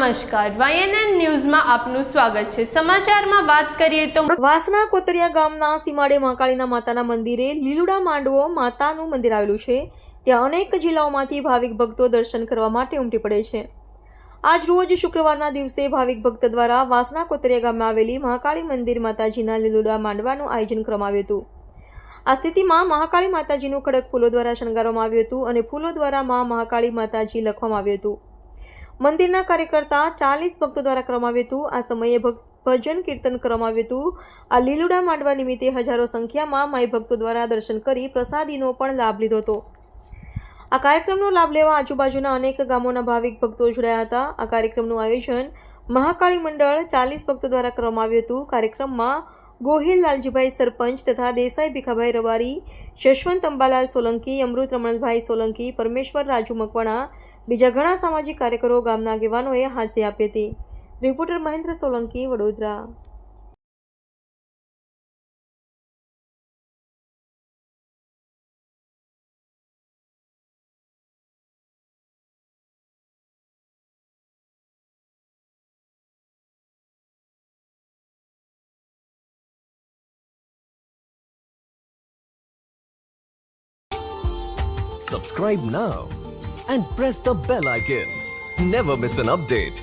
નમસ્કાર, YNN ન્યૂઝમાં આપનું સ્વાગત છે। સમાચારમાં વાત કરીએ તો વાસના કોતરિયા ગામના સીમાડે મહાકાળીના માતાના મંદિરે લીલુડા માંડવો માતાનું મંદિર આવેલું છે। ત્યાં અનેક જિલ્લાઓમાંથી ભાવિક ભક્તો દર્શન કરવા માટે ઉમટી પડે છે। આજ રોજ શુક્રવારના દિવસે ભાવિક ભક્ત દ્વારા વાસના કોતરિયા ગામમાં આવેલી મહાકાળી મંદિર માતાજીના લીલુડા માંડવાનું આયોજન કરવામાં આવ્યું હતું। આ સ્થિતિમાં મહાકાળી માતાજીનું ખડક ફૂલો દ્વારા શણગારવામાં આવ્યું હતું અને ફૂલો દ્વારા મા મહાકાળી માતાજી લખવામાં આવ્યું હતું। મંદિરના કાર્યકર્તા 40 ભક્તો દ્વારા કરવામાં આવ્યું હતું। આ સમયે ભજન કીર્તન કરવામાં આવ્યું હતું। આ લીલુડા માંડવા નિમિત્તે હજારો સંખ્યામાં માઈ ભક્તો દ્વારા દર્શન કરી પ્રસાદીનો પણ લાભ લીધો હતો। આ કાર્યક્રમનો લાભ લેવા આજુબાજુના અનેક ગામોના ભાવિક ભક્તો જોડાયા હતા। આ કાર્યક્રમનું આયોજન મહાકાળી મંડળ 40 ભક્તો દ્વારા કરવામાં આવ્યું હતું। કાર્યક્રમમાં ગોહિલ લાલજીભાઈ સરપંચ તથા દેસાઈ ભીખાભાઈ રવારી, જશવંત અંબાલાલ સોલંકી, અમૃત રમણભાઈ સોલંકી, પરમેશ્વર રાજુ મકવાણા, બીજા ઘણા સામાજિક કાર્યકરો, ગામના આગેવાનોએ હાજરી આપી હતી। Reporter Mahendra Solanki, Vadodara. Subscribe now and press the bell icon. Never miss an update.